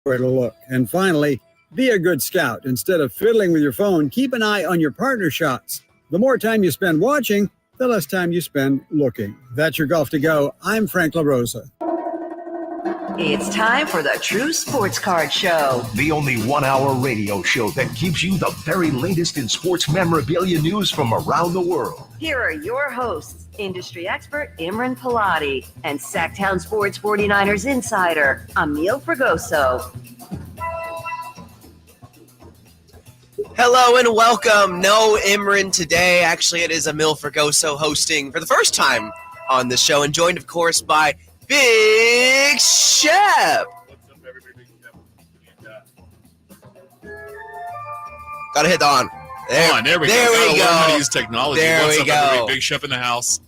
way to look. And finally, be a good scout. Instead of fiddling with your phone, keep an eye on your partner shots. The more time you spend watching, the less time you spend looking. That's your Golf to Go. I'm Frank LaRosa. It's time for the True Sports Card Show. The only 1 hour radio show that gives you the very latest in sports memorabilia news from around the world. Here are your hosts, industry expert Imran Pilati and Sacktown Sports 49ers insider Emil Fragoso. Hello and welcome. No Imran today. Actually, it is Emil Fragoso hosting for the first time on the show, and joined, of course, by Big Shep. What's up, everybody? Big Shep. Gotta hit on. There we go. Learn how to use technology. There What's we up, go. everybody? Big Shep in the house.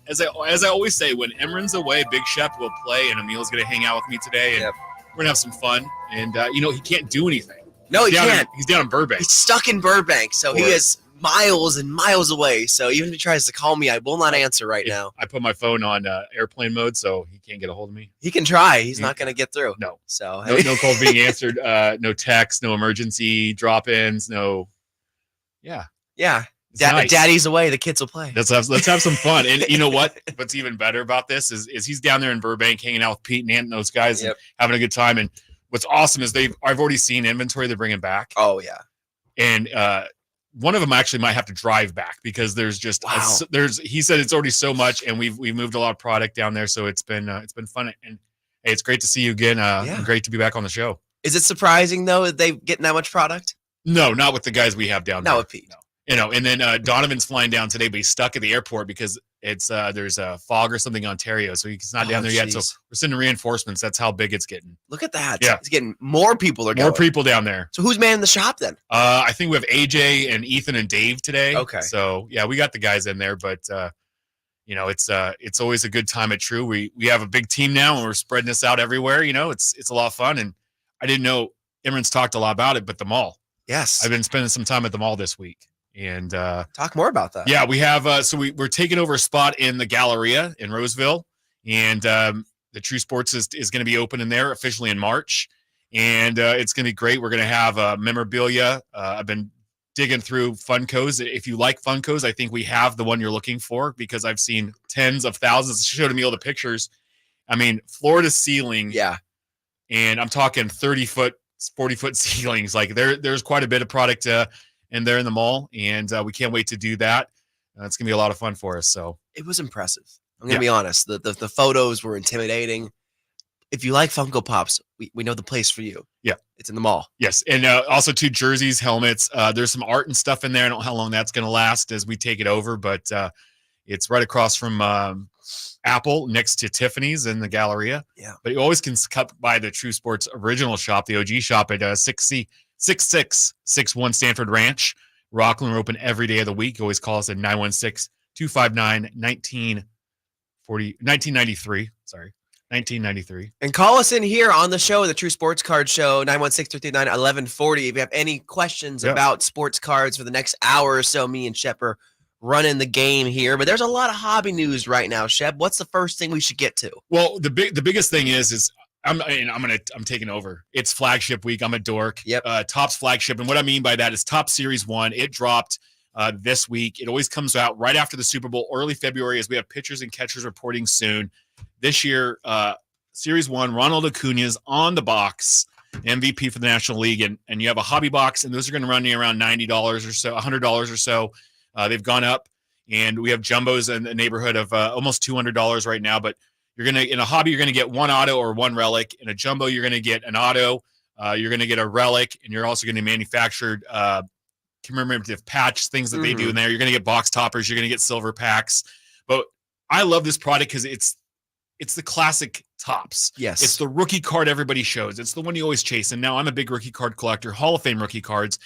As I always say, when Imran's away, Big Shep will play, and Emil's going to hang out with me today, and we're going to have some fun. And, he can't do anything. No, he can't. He's down in Burbank. He's stuck in Burbank, so he is miles and miles away. So even if he tries to call me, I will not answer right now. I put my phone on airplane mode, so he can't get a hold of me. He can try. He's not going to get through. No. So No calls being answered. No text. No emergency drop-ins. No. Yeah. Yeah. Nice. Daddy's away. The kids will play. Let's have some fun. And you know what? What's even better about this is he's down there in Burbank hanging out with Pete and Ant and those guys and having a good time. And what's awesome is I've already seen inventory they're bringing back. Oh, yeah. And one of them actually might have to drive back because there's just he said it's already so much, and we've moved a lot of product down there, so it's been fun. And hey, it's great to see you again. Great to be back on the show. Is it surprising though that they're getting that much product? No, not with the guys we have down there. Not with Pete. No. And then Donovan's flying down today, but he's stuck at the airport because it's there's a fog or something in Ontario, so he's not down there yet. So we're sending reinforcements. That's how big it's getting. Look at that. Yeah. It's getting more people are going. More people down there. So who's manning the shop then? I think we have AJ and Ethan and Dave today. Okay. So yeah, we got the guys in there, but it's always a good time at True. We have a big team now, and we're spreading this out everywhere. It's a lot of fun, and I didn't know Imran's talked a lot about it, but the mall. Yes. I've been spending some time at the mall this week. And talk more about that. Yeah, we have we're taking over a spot in the Galleria in Roseville, and the True Sports is going to be open in there officially in March, and it's going to be great. We're going to have memorabilia. I've been digging through Funkos. If you like Funkos, I think we have the one you're looking for because I've seen tens of thousands. Showed me all the pictures. I mean, floor to ceiling. Yeah, and I'm talking 30-foot, 40-foot ceilings. Like there's quite a bit of product. And they're in the mall, and we can't wait to do that. It's going to be a lot of fun for us. So it was impressive. I'm going to be honest. The photos were intimidating. If you like Funko Pops, we know the place for you. Yeah. It's in the mall. Yes. And also 2 jerseys, helmets. There's some art and stuff in there. I don't know how long that's going to last as we take it over, but it's right across from Apple next to Tiffany's in the Galleria. Yeah. But you always can cut by the True Sports original shop, the OG shop at 6661 Stanford Ranch. Rockland, we're open every day of the week. Always call us at 916-259-1993. Sorry, 1993. And call us in here on the show, the True Sports Card Show, 916-339-1140. If you have any questions about sports cards for the next hour or so, me and Shep are running the game here. But there's a lot of hobby news right now, Shep. What's the first thing we should get to? Well, the biggest thing is I'm taking over. It's flagship week. I'm a dork. Yep. Topps flagship. And what I mean by that is Topps Series 1. It dropped this week. It always comes out right after the Super Bowl, early February, as we have pitchers and catchers reporting soon. This year, Series 1, Ronald Acuna's on the box, MVP for the National League. And you have a hobby box, and those are going to run you around $90 or so, $100 or so. They've gone up, and we have jumbos in the neighborhood of almost $200 right now. But in a hobby, you're going to get one auto or one relic. In a jumbo, you're going to get an auto. You're going to get a relic, and you're also going to manufactured commemorative patch things that they do in there. You're going to get box toppers. You're going to get silver packs. But I love this product because it's the classic Topps. Yes. It's the rookie card everybody shows. It's the one you always chase. And now I'm a big rookie card collector, Hall of Fame rookie cards.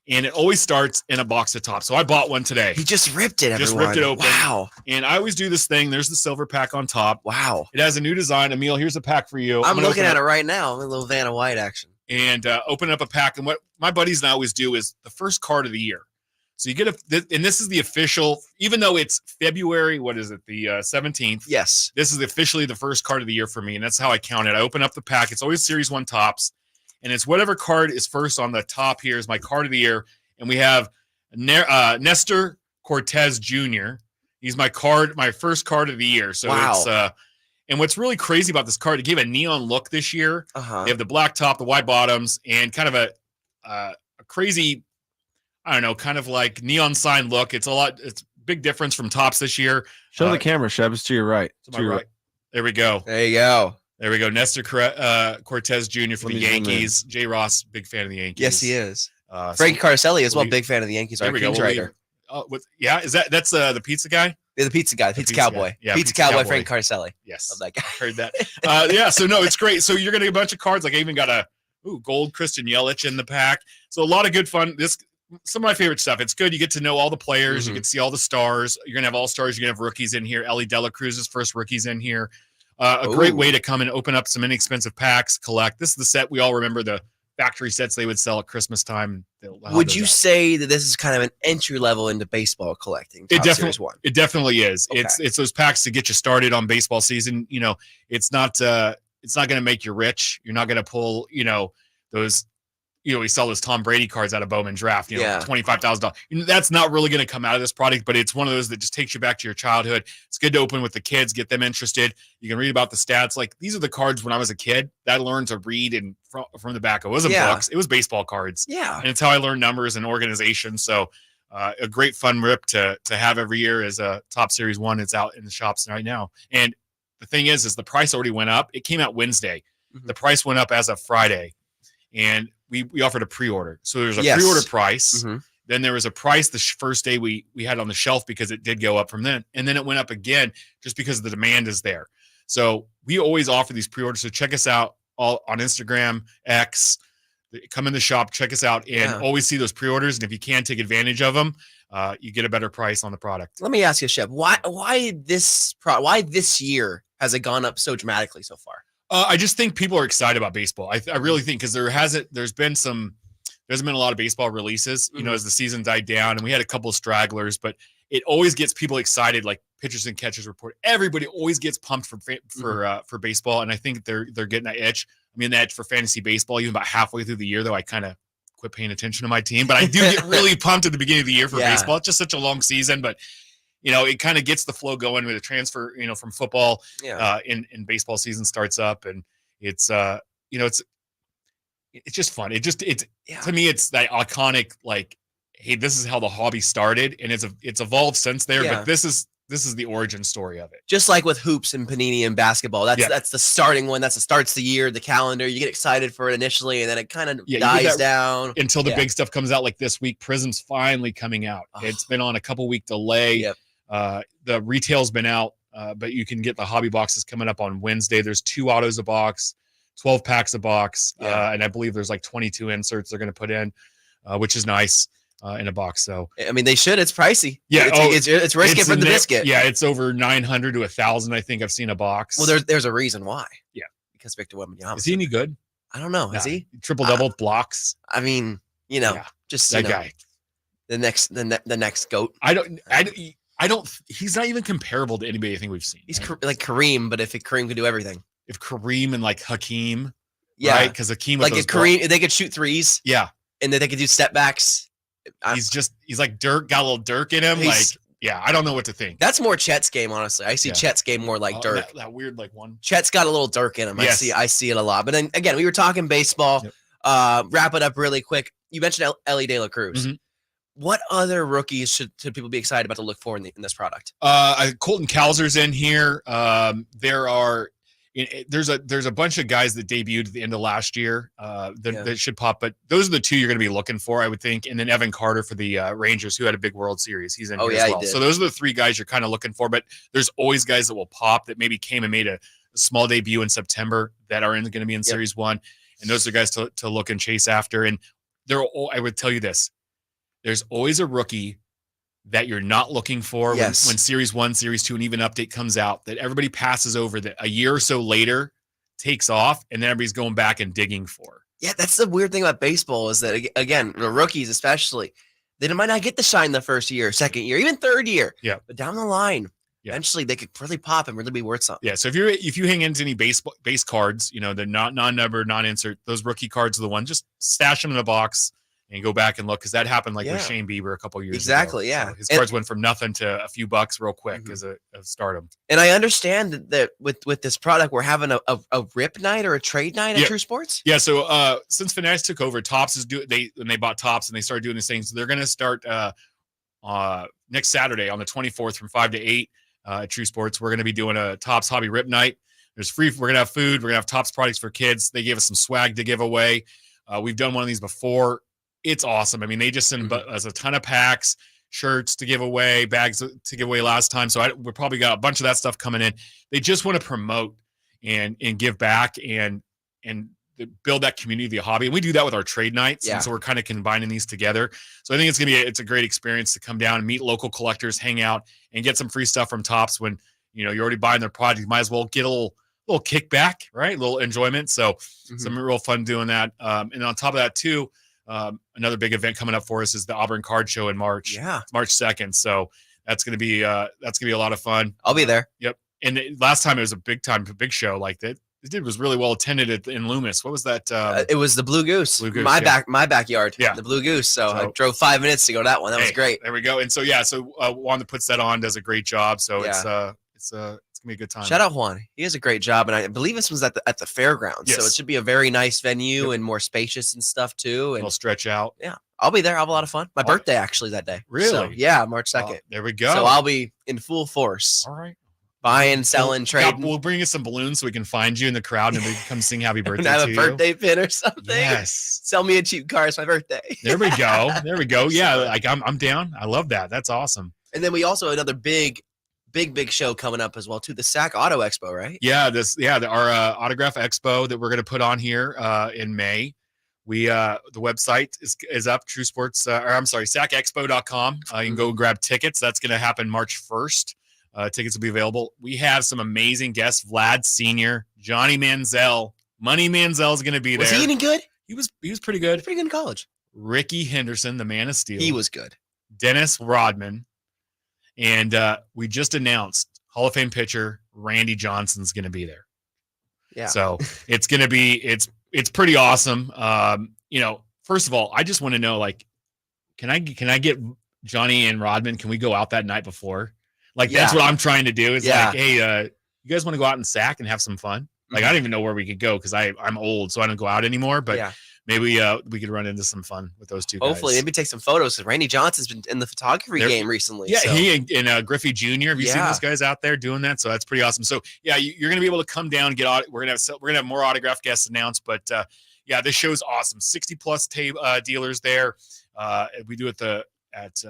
And it always starts in a box of Topps. So I bought one today. He just ripped it, everyone. Just ripped it open. Wow. And I always do this thing. There's the silver pack on top. Wow. It has a new design. Emil, here's a pack for you. I'm looking at it right now. A little Vanna White action. And open up a pack. And what my buddies and I always do is the first card of the year. So you get and this is the official, even though it's February, what is it, the 17th? Yes. This is officially the first card of the year for me. And that's how I count it. I open up the pack. It's always Series 1 Topps. and it's whatever card is first on the top here is my card of the year. And we have Nestor Cortez Jr. He's my first card of the year. So it's and what's really crazy about this card, it gave a neon look this year. They have the black top, the white bottoms, and kind of a crazy, I don't know, kind of like neon sign look. It's a big difference from tops this year. Show the camera, Shep. It's to your right. To my right. There we go. There you go. There we go. Nestor Cortez Jr. for the Yankees. Jay Ross, big fan of the Yankees. Yes, he is. Frank Carcelli as well, big fan of the Yankees. Our Kings writer. That's the pizza guy? Yeah, the pizza guy, pizza cowboy. Guy. Yeah, pizza cowboy, Frank Carcelli. Yes. Love that guy. Heard that. So no, it's great. So you're going to get a bunch of cards. Like I even got a gold Christian Yelich in the pack. So a lot of good fun. Some of my favorite stuff. It's good. You get to know all the players. You get to see all the stars. You're going to have all-stars. You're going to have rookies in here. Ellie Dela Cruz's first rookies in here. A great way to come and open up some inexpensive packs, collect. This is the set we all remember, the factory sets they would sell at Christmas time. Would you say that this is kind of an entry level into baseball collecting? It definitely is. Okay. It's those packs to get you started on baseball season. You know, it's not going to make you rich. You're not going to pull, those, we sell those Tom Brady cards out of Bowman Draft, $25,000. That's not really going to come out of this product, but it's one of those that just takes you back to your childhood. It's good to open with the kids, get them interested. You can read about the stats. Like these are the cards when I was a kid that I learned to read and from the back. It wasn't books. It was baseball cards. Yeah. And it's how I learned numbers and organization. So a great fun rip to have every year as a Top Series 1. It's out in the shops right now. And the thing is the price already went up. It came out Wednesday. The price went up as of Friday. And we offered a pre-order. So there's a pre-order price. Then there was a price the first day we had on the shelf because it did go up from then. And then it went up again just because the demand is there. So we always offer these pre-orders. So check us out all on Instagram, X. Come in the shop, check us out, and always see those pre-orders. And if you can take advantage of them, you get a better price on the product. Let me ask you, Shep, why this year has it gone up so dramatically so far? I just think people are excited about baseball. I really think because there hasn't been a lot of baseball releases, as the season died down, and we had a couple of stragglers, but it always gets people excited, like pitchers and catchers report. Everybody always gets pumped for baseball, and I think they're getting that itch. I mean, that itch for fantasy baseball, even about halfway through the year, though I kind of quit paying attention to my team, but I do get really pumped at the beginning of the year for baseball. It's just such a long season, but it kind of gets the flow going with the transfer, from football in baseball season starts up, and it's just fun. To me, it's that iconic, like, hey, this is how the hobby started, and it's evolved since there, but this is the origin story of it. Just like with hoops and Panini and basketball, that's the starting one. That's the starts the year, the calendar. You get excited for it initially, and then it kind of dies down until the big stuff comes out. Like this week, Prism's finally coming out. It's been on a couple week delay. The retail's been out, but you can get the hobby boxes coming up on Wednesday. There's 2 autos a box, 12 packs a box, and I believe there's like 22 inserts they're going to put in, which is nice in a box. So I mean, they should. It's pricey. Yeah, it's risky for the biscuit. Yeah, it's over 900 to 1,000. I think I've seen a box. Well, there's a reason why. Yeah, because Victor Wembanyama. Is he any good? I don't know. Is he triple double blocks? I mean, just that guy. The next GOAT. I don't. He's not even comparable to anybody I think we've seen. He's like Kareem, but if Kareem could do everything. If Kareem and like Hakeem, right? Because Hakeem, like if Kareem, they could shoot threes, and then they could do step backs. He's like Dirk, got a little Dirk in him. I don't know what to think. That's more Chet's game, honestly. I see Chet's game more like Dirk. That weird like one. Chet's got a little Dirk in him. Yes. I see it a lot. But then again, we were talking baseball. Wrap it up really quick. You mentioned Ellie De La Cruz. What other rookies should people be excited about to look for in this product? Colton Cowser's in here. There's a bunch of guys that debuted at the end of last year that should pop, but those are the 2 you're going to be looking for, I would think. And then Evan Carter for the Rangers, who had a big World Series. He's in here as well. So those are the 3 guys you're kind of looking for, but there's always guys that will pop that maybe came and made a small debut in September that are going to be in Series 1. And those are guys to look and chase after. And I would tell you this. There's always a rookie that you're not looking for when Series 1, Series 2, and even update comes out that everybody passes over that a year or so later takes off, and then everybody's going back and digging for. Yeah, that's the weird thing about baseball is that, again, the rookies especially, they might not get the shine the first year, second year, even third year. Yeah. But down the line, Yeah. Eventually, they could really pop and really be worth something. Yeah. So if you hang into any base cards, the non-numbered, non-insert, those rookie cards are the ones. Just stash them in a box and go back and look, because that happened with Shane Bieber a couple years ago. Exactly. Yeah. So his cards went from nothing to a few bucks real quick as a stardom. And I understand that with this product, we're having a rip night or a trade night at True Sports. Yeah. So since Fanatics took over, Topps is they bought Topps and they started doing these things. So they're going to start next Saturday on the 24th from 5 to 8 at True Sports. We're going to be doing a Topps Hobby Rip Night. We're going to have food. We're going to have Topps products for kids. They gave us some swag to give away. We've done one of these before. It's awesome. I mean, they just send us a ton of packs, shirts to give away, bags to give away last time. So we probably got a bunch of that stuff coming in. They just want to promote and give back and build that community of the hobby. And we do that with our trade nights. Yeah. And so we're kind of combining these together. So I think it's a great experience to come down and meet local collectors, hang out, and get some free stuff from Topps when, you're already buying their product. You might as well get a little kickback, right? A little enjoyment. So some real fun doing that. And on top of that too, another big event coming up for us is the Auburn Card Show in March. Yeah. It's March 2nd. So that's going to be a lot of fun. I'll be there. Yep. And last time it was a big show like that. It was really well attended in Loomis. What was that? It was the Blue Goose. My backyard. Yeah. The Blue Goose. So I drove 5 minutes to go to that one. That was great. There we go. And so Juan that puts that on does a great job. So it's gonna be a good time. Shout out Juan. He does a great job, and I believe this was at the fairgrounds. Yes. So it should be a very nice venue and more spacious and stuff too. And It'll stretch out. Yeah, I'll be there. I'll have a lot of fun. My birthday actually that day. Really? So, yeah, March 2nd. There we go. So I'll be in full force. All right. Buying, selling, trading. We'll bring you some balloons so we can find you in the crowd and we can come sing happy birthday have to a birthday pin or something. Yes. Sell me a cheap car. It's my birthday. There we go. There we go. Yeah, I'm down. I love that. That's awesome. And then we also another big show coming up as well too. The SAC Auto Expo, right? Yeah. Our autograph expo that we're going to put on here in May. The website is up, True Sports, SACexpo.com. You can go grab tickets. That's going to happen March 1st. Tickets will be available. We have some amazing guests. Vlad Sr., Johnny Manziel, Money Manziel is going to be there. Was he any good? He was pretty good. Pretty good in college. Ricky Henderson, the Man of Steel. He was good. Dennis Rodman. And we just announced Hall of Fame pitcher Randy Johnson's going to be there. Yeah. So it's going to be it's pretty awesome. First of all, I just want to know, can I get Johnny and Rodman? Can we go out that night before? That's what I'm trying to do. It's hey, you guys want to go out and SAC and have some fun? I don't even know where we could go because I'm old, so I don't go out anymore. But maybe we could run into some fun with those two guys. Hopefully, maybe take some photos because Randy Johnson's been in the photography game recently. Yeah, so. he and Griffey Jr. Have you seen those guys out there doing that? So that's pretty awesome. So yeah, you're going to be able to come down and get. We're gonna have more autograph guests announced, but this show's awesome. 60 plus dealers there. We do it at.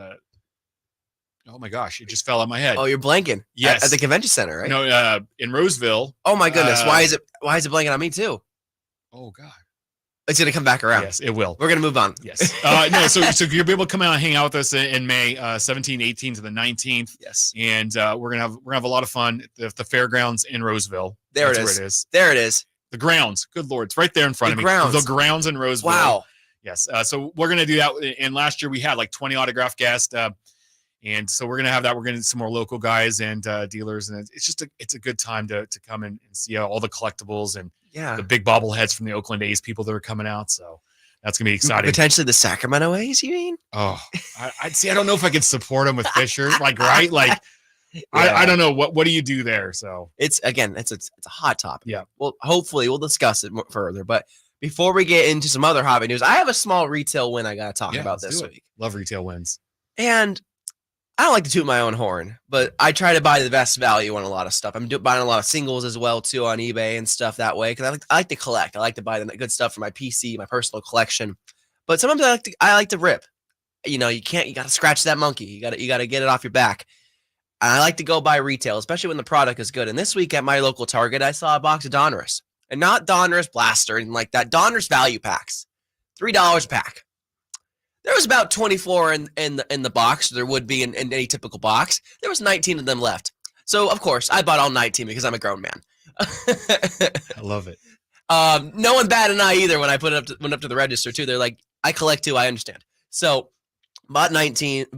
Oh my gosh, it just fell out of my head. Oh, you're blanking. Yes. At the convention center, right? No, in Roseville. Oh my goodness. Why is it blanking on me too? Oh God. It's going to come back around. Yes, it will. We're going to move on. Yes. No, so you'll be able to come out and hang out with us in May 17, 18 to the 19th. Yes. And we're going to have a lot of fun at the fairgrounds in Roseville. That's where it is. There it is. The grounds. Good Lord. It's right there in front of me. The grounds in Roseville. Wow. Yes. So we're going to do that. And last year we had 20 autograph guests. And so we're going to have that. We're going to some more local guys and dealers. And it's a good time to come and see all the collectibles and the big bobbleheads from the Oakland A's people that are coming out. So that's going to be exciting. Potentially the Sacramento A's, you mean? Oh, I'd see. I don't know if I could support them with Fisher. Right? I don't know. What do you do there? So it's a hot topic. Yeah. Well, hopefully we'll discuss it further. But before we get into some other hobby news, I have a small retail win I got to talk about this week. Love retail wins. And I don't like to toot my own horn, but I try to buy the best value on a lot of stuff. I'm buying a lot of singles as well, too, on eBay and stuff that way because I like to collect. I like to buy the good stuff for my PC, my personal collection. But sometimes I like to rip. You got to scratch that monkey. You got to get it off your back. And I like to go buy retail, especially when the product is good. And this week at my local Target, I saw a box of Donruss. And not Donruss Blaster and like that. Donruss value packs. $3 a pack. There was about 24 in the box. There would be in any typical box. There was 19 of them left. So, of course, I bought all 19 because I'm a grown man. I love it. No one batted an eye either when I went up to the register, too. They're like, I collect, too. I understand. So Bought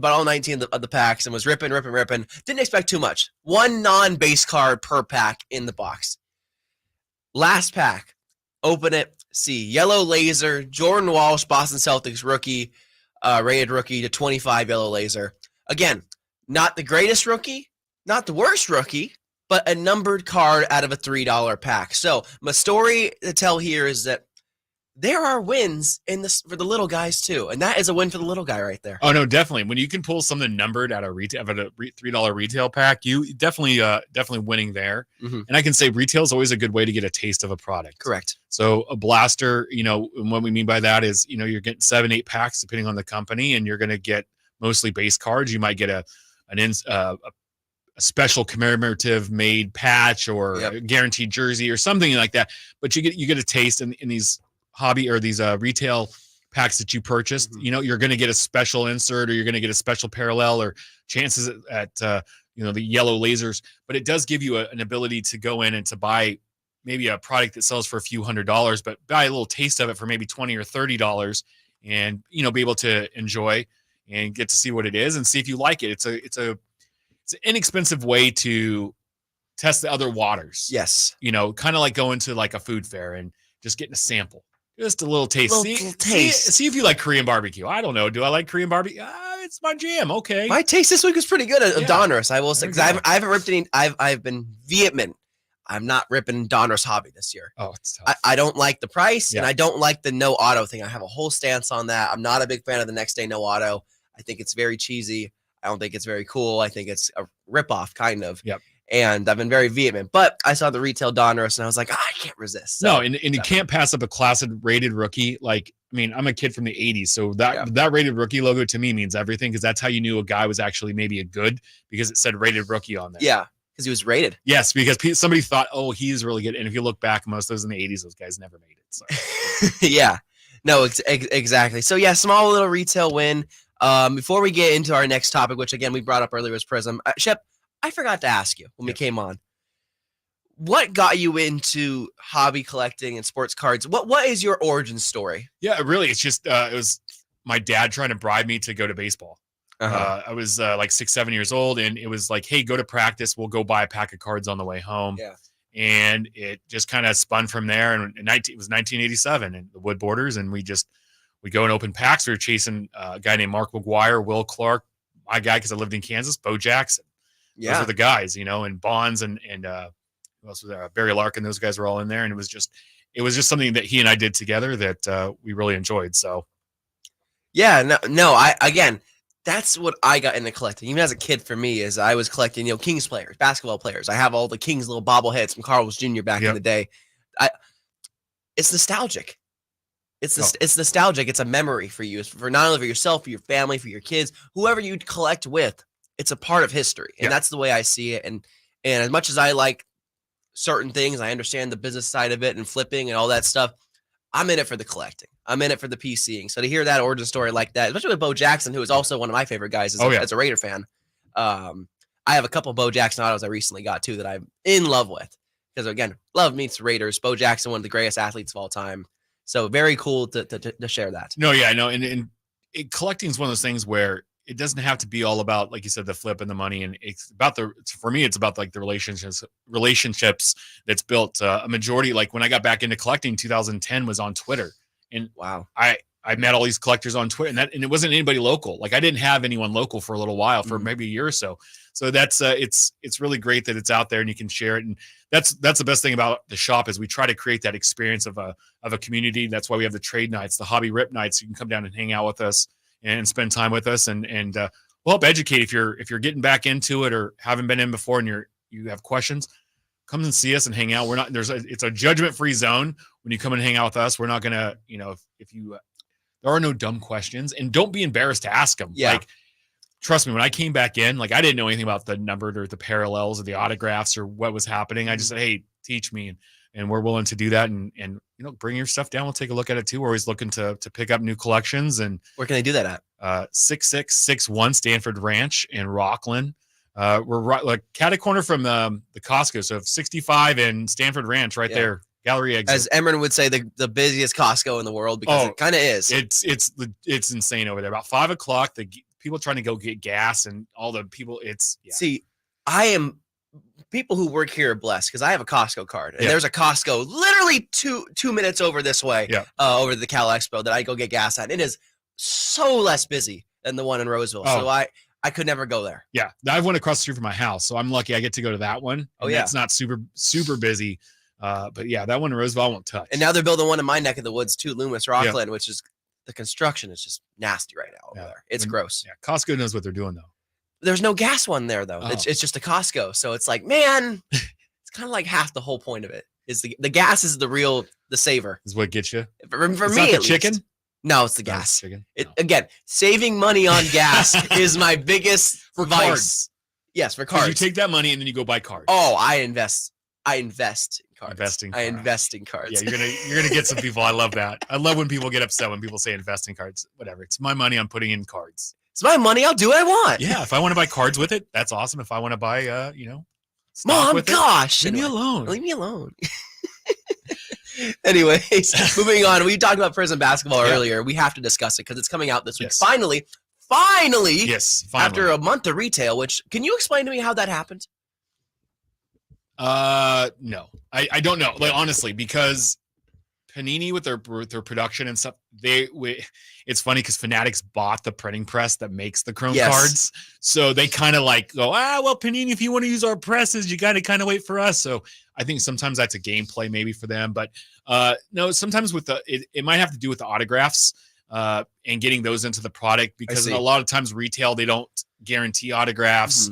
all 19 of the packs and was ripping. Didn't expect too much. One non-base card per pack in the box. Last pack, open it, see yellow laser, Jordan Walsh, Boston Celtics rookie, rated rookie to 25 yellow laser. Again, not the greatest rookie, not the worst rookie, but a numbered card out of a $3 pack. So my story to tell here is that there are wins in this for the little guys too, and that is a win for the little guy right there. Oh no, definitely. When you can pull something numbered at a $3 retail pack, you definitely winning there. Mm-hmm. And I can say retail is always a good way to get a taste of a product. Correct. So a blaster, and what we mean by that is, you're getting 7-8 packs depending on the company, and you're going to get mostly base cards. You might get a special commemorative made patch or a guaranteed jersey or something like that. But you get a taste in these hobby or these retail packs that you purchased. Mm-hmm. You're going to get a special insert, or you're going to get a special parallel, or chances at the yellow lasers. But it does give you an ability to go in and to buy maybe a product that sells for a few $100s, but buy a little taste of it for maybe $20 or $30, and be able to enjoy and get to see what it is and see if you like it. It's an inexpensive way to test the other waters. Yes. Kind of like going to like a food fair and just getting a sample. Just a little taste. Little taste. See if you like Korean barbecue. I don't know. Do I like Korean barbecue? It's my jam. Okay. My taste this week was pretty good of Yeah. Donruss, I will say, because I haven't ripped any. I've been vehement. I'm not ripping Donruss hobby this year. Oh, it's tough. I don't like the price, Yeah. and I don't like the no auto thing. I have a whole stance on that. I'm not a big fan of the next day no auto. I think it's very cheesy. I don't think it's very cool. I think it's a ripoff, kind of. Yep. And I've been very vehement. But I saw the retail Donruss, and I was like, I can't resist. So, No, and you can't pass up a classic rated rookie. Like, I'm a kid from the 80s, so that rated rookie logo to me means everything, because that's how you knew a guy was actually maybe a good, because it said rated rookie on there. Yeah, because he was rated. Yes, because somebody thought, oh, he's really good. And if you look back, most of those in the 80s, those guys never made it. So. Yeah. No, exactly. So, yeah, small little retail win. Before we get into our next topic, which, again, we brought up earlier was Prism. Shep, I forgot to ask you when we came on. What got you into hobby collecting and sports cards? What is your origin story? Yeah, really, it's just it was my dad trying to bribe me to go to baseball. I was like 6-7 years old, and it was like, hey, go to practice. We'll go buy a pack of cards on the way home. Yeah. And it just kind of spun from there. And it was 1987 in the Wood Borders, and we go and open packs. We were chasing a guy named Mark McGuire, Will Clark, my guy, because I lived in Kansas, Bo Jackson. Yeah. Those were the guys, and Bonds and who else was there? Barry Larkin. Those guys were all in there, and it was just something that he and I did together that we really enjoyed. So, yeah, again, that's what I got into collecting. Even as a kid, for me, is I was collecting, Kings players, basketball players. I have all the Kings little bobbleheads from Carl's Jr. back in the day. It's nostalgic. It's nostalgic. It's a memory for you. It's for not only for yourself, for your family, for your kids, whoever you collect with. It's a part of history, and that's the way I see it. And as much as I like certain things, I understand the business side of it and flipping and all that stuff. I'm in it for the collecting. I'm in it for the PCing. So to hear that origin story like that, especially with Bo Jackson, who is also one of my favorite guys as a Raider fan. I have a couple of Bo Jackson autos I recently got too that I'm in love with, because again, love meets Raiders. Bo Jackson, one of the greatest athletes of all time. So very cool to share that. No, yeah, I know. And collecting is one of those things where it doesn't have to be all about, like you said, the flip and the money. And it's about for me, it's about like the relationships that's built. A majority, like when I got back into collecting, 2010 was on Twitter. And wow, I met all these collectors on Twitter, and it wasn't anybody local. Like I didn't have anyone local for a little while, for maybe a year or so. So that's it's really great that it's out there and you can share it. And that's the best thing about the shop, is we try to create that experience of a community. That's why we have the trade nights, the hobby rip nights. You can come down and hang out with us and spend time with us, and we'll help educate if you're getting back into it or haven't been in before and you have questions. Come and see us and hang out. It's a judgment-free zone when you come and hang out with us. We're not gonna, if you there are no dumb questions, and don't be embarrassed to ask them. Yeah. Like, trust me, when I came back in, like I didn't know anything about the numbered or the parallels or the autographs or what was happening. I just said, hey, teach me, and we're willing to do that. And bring your stuff down. We'll take a look at it too. We're always looking to pick up new collections. And where can they do that at? 6661 Stanford Ranch in Rockland. We're right, like cat a corner from the Costco. So 65 and Stanford Ranch right there. Gallery exit. As Emron would say, the busiest Costco in the world because it kind of is. It's insane over there. About 5 o'clock, the people trying to go get gas and all the people. See, people who work here are blessed because I have a Costco card and there's a Costco literally two minutes over this way, over to the Cal Expo that I go get gas at. It is so less busy than the one in Roseville. So I could never go there. Yeah, I have one across the street from my house, so I'm lucky I get to go to that one. It's not super busy. But yeah, that one in Roseville I won't touch. And now they're building one in my neck of the woods too, Loomis, Rockland, which is the construction is just nasty right now over there. It's gross. Yeah, Costco knows what they're doing though. There's no gas one there though. It's just a Costco. So it's like, man, it's kind of like half the whole point of it. Is the gas is the saver. Is what gets you. For it's me, not the at chicken. Least. No, it's the gas. Chicken. Again, saving money on gas is my biggest vice. Cards. Yes, for cards. You take that money and then you go buy cards. Oh, I invest in cards. I invest in cards. Yeah, you're gonna get some people. I love that. I love when people get upset when people say invest in cards. Whatever. It's my money. I'm putting in cards. It's my money. I'll do what I want. Yeah. If I want to buy cards with it, that's awesome. If I want to buy, stock Mom, with gosh, leave me alone. Leave me alone. Anyways, moving on. We talked about Prism basketball earlier. We have to discuss it because it's coming out this week. Yes. Finally. Yes. Finally. After a month of retail, which can you explain to me how that happened? No, I don't know. Like honestly, because Panini with their production and stuff, it's funny because Fanatics bought the printing press that makes the Chrome cards, so they kind of like go, well, Panini, if you want to use our presses, you got to kind of wait for us. So I think sometimes that's a gameplay maybe for them, but no, sometimes with it might have to do with the autographs and getting those into the product because a lot of times retail they don't guarantee autographs.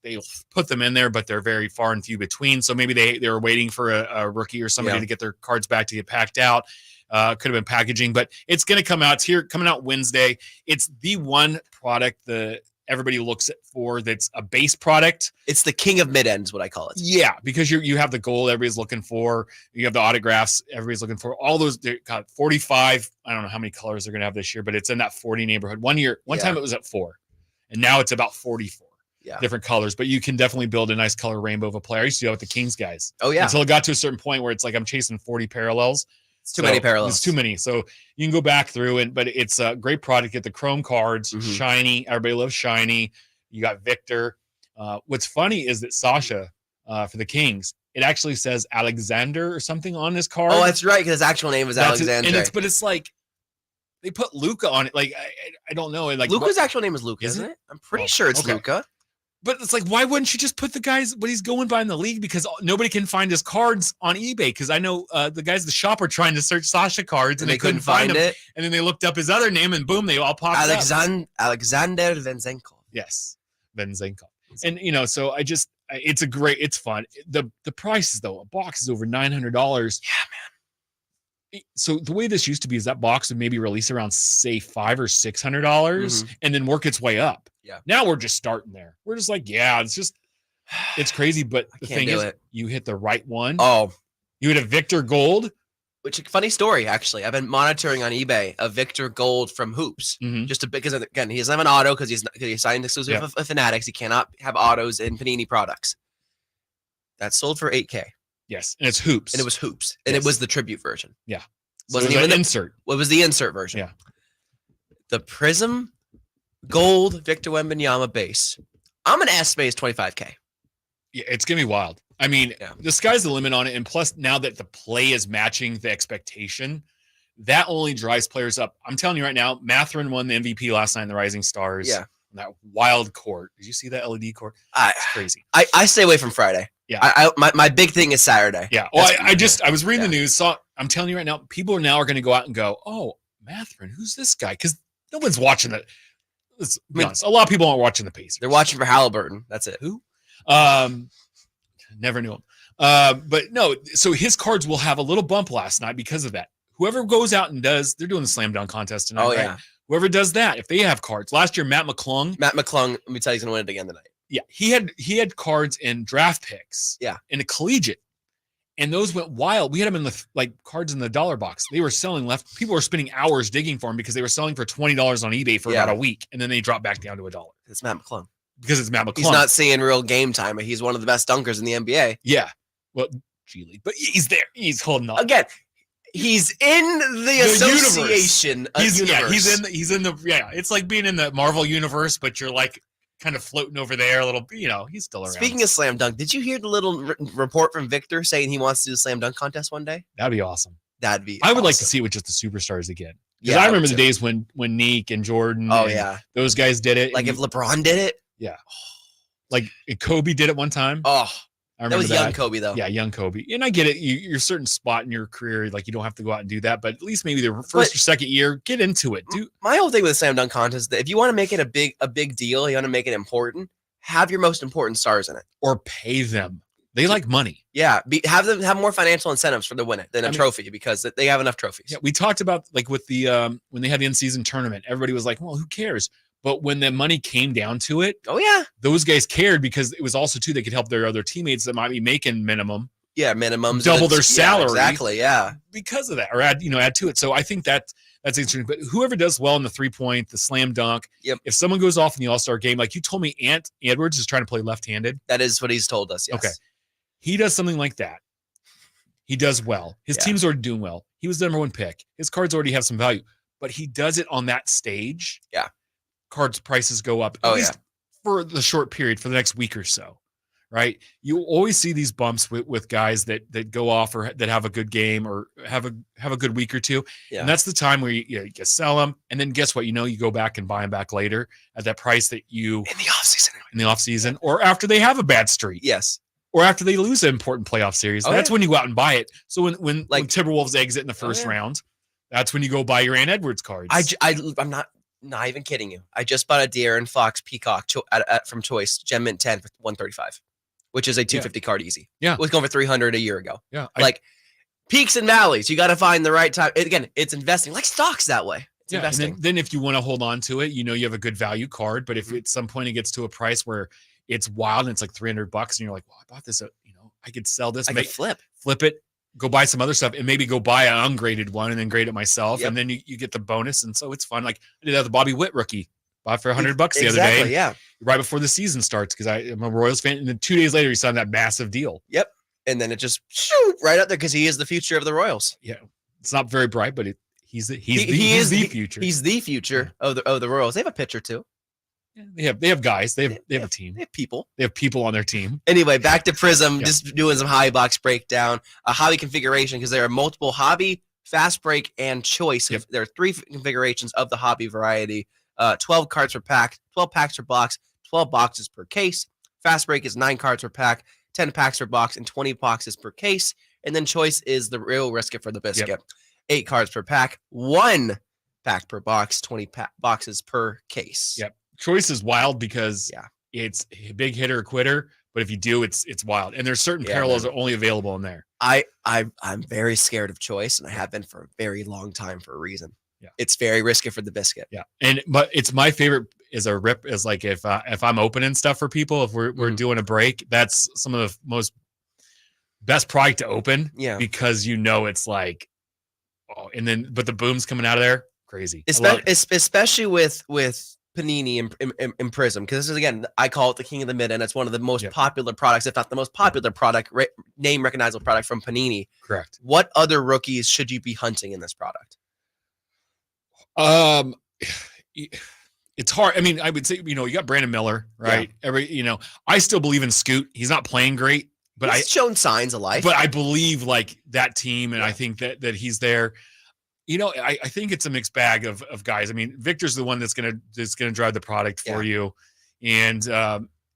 They'll put them in there, but they're very far and few between. So maybe they were waiting for a rookie or somebody to get their cards back to get packed out. Could have been packaging, but it's going to come out. It's coming out Wednesday. It's the one product that everybody looks for that's a base product. It's the king of mid-ends, what I call it. Yeah, because you have the gold everybody's looking for. You have the autographs everybody's looking for. All those, they got 45. I don't know how many colors they're going to have this year, but it's in that 40 neighborhood. One time it was at 4, and now it's about 44. Different colors, but you can definitely build a nice color rainbow of a player. I used to do that with the Kings guys. Oh yeah. Until it got to a certain point where it's like I'm chasing 40 parallels. It's too many parallels. It's too many. So you can go back through but it's a great product. Get the Chrome cards, shiny. Everybody loves shiny. You got Victor. What's funny is that Sasha for the Kings, it actually says Alexander or something on his card. Oh, that's right, because his actual name is Alexander. But it's like they put Luca on it. Like I don't know. Like Luca's actual name is Luca, isn't it? I'm pretty sure it's Luca. But it's like, why wouldn't you just put the guys what he's going by in the league? Because nobody can find his cards on eBay. Because I know the guys at the shop were trying to search Sasha cards and they couldn't find them. And then they looked up his other name and boom, they all popped up. Alexander Venzenko. Yes, Venzenko. And so it's fun. The prices though, a box is over $900. Yeah, man. So the way this used to be is that box would maybe release around say $500 or $600 and then work its way up. Yeah. Now we're just starting there. We're just like, it's crazy. But the thing is, you hit the right one. Oh, you hit a Victor Gold. Which funny story, actually. I've been monitoring on eBay a Victor Gold from Hoops. Mm-hmm. Just because again, he doesn't have an auto because he's signed exclusive with Fanatics. He cannot have autos in Panini products. That sold for $8K. Yes, and it's Hoops. And it was Hoops. And it was the tribute version. Yeah. Wasn't even an insert. What was the insert version? Yeah. The Prism Gold Victor Wembanyama base. I'm going to estimate it's $25K. Yeah, it's going to be wild. I mean, the sky's the limit on it. And plus, now that the play is matching the expectation, that only drives players up. I'm telling you right now, Mathurin won the MVP last night in the Rising Stars. Yeah. That wild court. Did you see that LED court? It's crazy. I stay away from Friday. Yeah. My big thing is Saturday. Yeah. Well, I was reading the news. I'm telling you right now, people are going to go out and go, oh, Mathurin, who's this guy? Because no one's watching that. Let's be honest. A lot of people aren't watching the Pacers. They're watching for Halliburton. That's it. Who? Never knew him. But no, so his cards will have a little bump last night because of that. Whoever goes out and they're doing the slam dunk contest tonight. Oh, right? yeah. Whoever does that, if they have cards. Last year, Matt McClung, let me tell you, he's going to win it again tonight. Yeah. He had cards in draft picks. Yeah. In a collegiate. And those went wild. We had them in the cards in the dollar box. They were selling left. People were spending hours digging for them because they were selling for $20 on eBay for about a week. And then they dropped back down to $1. It's Matt McClung. Because it's Matt McClung. He's not seeing real game time, but he's one of the best dunkers in the NBA. Yeah. Well, G League, but he's there. He's holding on. Again, he's in the association. Universe. He's in the it's like being in the Marvel universe, but you're like kind of floating over there a little. He's still around. Speaking of slam dunk, did you hear the little report from Victor saying he wants to do a slam dunk contest one day? That'd be awesome. That'd be. I would like to awesome. see it with just the superstars again. Because Yeah, I remember the too. days when Neek and Jordan. Oh and yeah, those guys did it. like and if LeBron did it. like Kobe did it one time. Oh, I that remember was young Kobe though. Yeah, young Kobe. And I get it. You're a certain spot in your career, like you don't have to go out and do that, but at least maybe the first or second year, get into it. My whole thing with the slam dunk contest is that if you want to make it a big deal, you want to make it important, have your most important stars in it. Or pay them. They like money. Yeah, have them have more financial incentives for the win it than a trophy because they have enough trophies. Yeah, we talked about like with the when they had the in-season tournament, everybody was like, well, who cares? But when the money came down to it, Oh yeah, those guys cared because it was also too they could help their other teammates that might be making minimum yeah, minimums double their Yeah, salary. exactly. Yeah, because of that, or add to it. So I think that's interesting. But whoever does well in the 3-point, the slam dunk, Yep. if someone goes off in the All-Star game, like you told me, Ant Edwards is trying to play left-handed. that is what he's told us. Yes. Okay. He does something like that. He does well. His Yeah. team's already doing well. He was the number one pick. His cards already have some value, but he does it on that stage. Yeah. Cards prices go up Oh, at least for the short period, for the next week or so. Right. You always see these bumps with guys that go off or that have a good game or have a good week or two. Yeah. And that's the time where you sell them. And then guess what? You go back and buy them back later at that price that you In the offseason. or after they have a bad streak. Yes. Or after they lose an important playoff series. Oh, That's yeah. when you go out and buy it. So when Like- Timberwolves exit in the first yeah. round, that's when you go buy your Ant Edwards cards. I'm not even kidding you. I just bought a De'Aaron Fox Peacock from Choice Gem Mint 10 for 135, which is a 250 card easy. Yeah. It was going for 300 a year ago. yeah. Like peaks and valleys, you got to find the right time. Again, it's investing like stocks that way. It's and investing. then if you want to hold on to it, you have a good value card. But if at some point it gets to a price where it's wild and it's like $300 and you're like, well, I bought this, I could sell this, I could flip. flip it, go buy some other stuff, and maybe go buy an ungraded one and then grade it myself. Yep. And then you get the bonus. And so it's fun. Like I did that with the Bobby Witt rookie. Bought for $100 the other day. Exactly, yeah. Right before the season starts because I'm a Royals fan. And then 2 days later, he signed that massive deal. Yep. And then it just shoot right up there because he is the future of the Royals. Yeah. It's not very bright, but he's the future. He's the future of the Royals. They have a pitcher too. Yeah, they have guys. They have a team. They have people. They have people on their team. Anyway, back to Prism, Yeah. just doing some hobby box breakdown, a hobby configuration, because there are multiple hobby, fast break, and choice. Yep. There are 3 configurations of the hobby variety. 12 cards per pack, 12 packs per box, 12 boxes per case. Fast break is 9 cards per pack, 10 packs per box, and 20 boxes per case. And then choice is the real risk it for the biscuit. 8 cards per pack, 1 pack per box, 20 boxes per case. Yep. Choice is wild because Yeah. it's a big hitter or quitter, but if you do, it's wild. And there's certain Yeah, parallels man. that are only available in there. I'm very scared of choice, and I have been for a very long time for a reason. Yeah. It's very risky for the biscuit. Yeah. But it's my favorite is like if I'm opening stuff for people, if we're Mhm. doing a break, that's some of the most best product to open Yeah. because it's like, but the boom's coming out of there. Crazy. I love it. Especially with Panini and Prism, because this is, again, I call it the king of the mid, and it's one of the most Yep. popular products, if not the most popular product, name recognizable product from Panini. Correct. What other rookies should you be hunting in this product? It's hard. I mean, I would say, you got Brandon Miller, right? I still believe in Scoot. He's not playing great, but He's shown signs of life. but I believe like that team, and I Yeah. think that he's there. I think it's a mixed bag of guys. I mean, Victor's the one that's gonna drive the product for you, and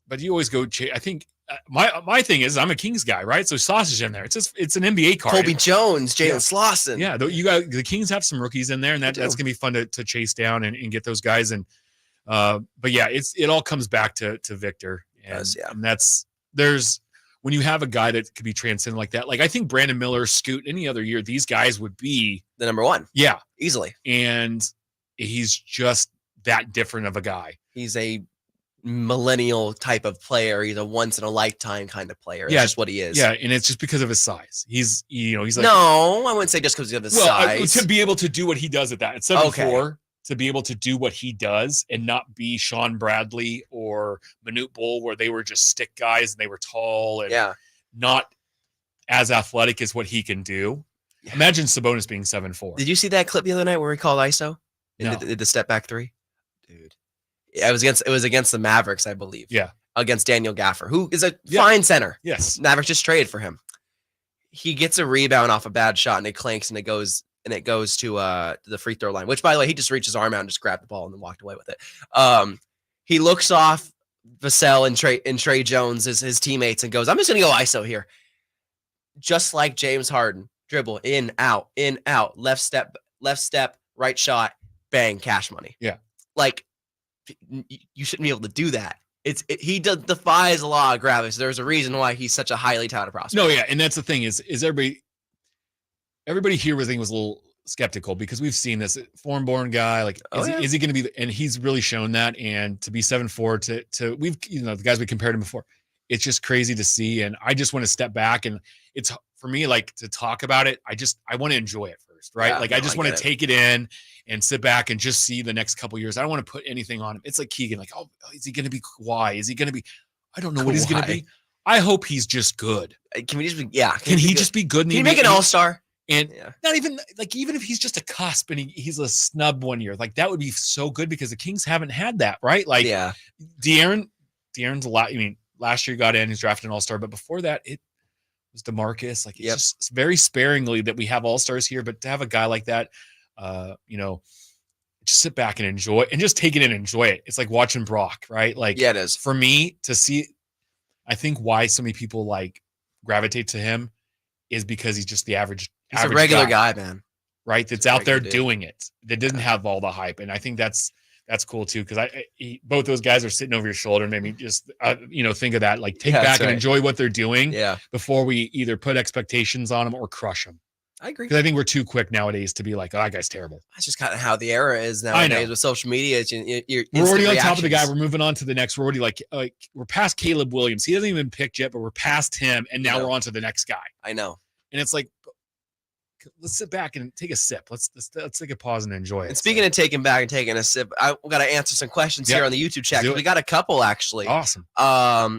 but you always go. I think my thing is I'm a Kings guy, right? So Sausage in there. It's an NBA card. Colby Jones, Jalen Yeah. Slauson. Yeah, you got the Kings have some rookies in there, and that's gonna be fun to chase down and get those guys. And but yeah, it all comes back to Victor, and, does, yeah. and there's when you have a guy that could be transcendent like that. Like I think Brandon Miller, Scoot, any other year, these guys would be The number one, easily. and he's just that different of a guy. He's a millennial type of player. He's a once in a lifetime kind of player. That's Yeah, just what he is. Yeah, and it's just because of his size. He's like No, I wouldn't say just because of his size. to be able to do what he does at that. At 7'4", to be able to do what he does and not be Sean Bradley or Manute Bull, where they were just stick guys and they were tall and Yeah. not as athletic as what he can do. Imagine Sabonis being 7'4". Did you see that clip the other night where he called ISO and No. did the step back three? Dude, it was against the Mavericks, I believe. Yeah. Against Daniel Gaffer, who is a fine center. Yes. Mavericks just traded for him. He gets a rebound off a bad shot and it clanks and it goes to the free throw line, which, by the way, he just reached his arm out and just grabbed the ball and then walked away with it. He looks off Vassell and Trey Jones as his teammates and goes, I'm just going to go ISO here. Just like James Harden, dribble, in, out, left step, right shot, bang, cash money. Yeah. Like, you shouldn't be able to do that. He defies the law of gravity. So there's a reason why he's such a highly touted prospect. No, yeah, and that's the thing is everybody here was a little skeptical because we've seen this foreign-born guy. Like, is he going to be? And he's really shown that. And to be 7'4", to we've the guys we compared him before, it's just crazy to see. And I just want to step back, and it's for me like to talk about it. I want to enjoy it first, right? Yeah, I just want to take it in and sit back and just see the next couple years. I don't want to put anything on him. It's like Keegan, like, oh, is he going to be Kawhi? Is he going to be? I don't know what he's going to be. I hope he's just good. Can we just be? Yeah. Can he just be good? Can he make an all-star? And not even like, even if he's just a cusp and he's a snub one year, like that would be so good because the Kings haven't had that, right? Like, De'Aaron's a lot. I mean, last year he got in, he's drafted an all-star, but before that, it was DeMarcus. Like, it's just very sparingly that we have all-stars here, but to have a guy like that, just sit back and enjoy and just take it and enjoy it. It's like watching Brock, right? Like, it is for me to see. I think why so many people like gravitate to him is because he's just the average. He's a regular guy, man. Right? That's out there doing it. That doesn't have all the hype, and I think that's cool too. Because both those guys are sitting over your shoulder, and maybe just think of that. Like, take back and enjoy what they're doing. Yeah. Before we either put expectations on them or crush them. I agree. Because I think we're too quick nowadays to be like, oh, that guy's terrible. That's just kind of how the era is nowadays with social media. We're already on top of the guy. We're moving on to the next. We're already like we're past Caleb Williams. He hasn't even picked yet, but we're past him, and now we're on to the next guy. I know. And it's like, let's sit back and take a sip. Let's take a pause and enjoy it. And speaking of taking back and taking a sip, I got to answer some questions here on the YouTube chat. We got a couple actually. Awesome.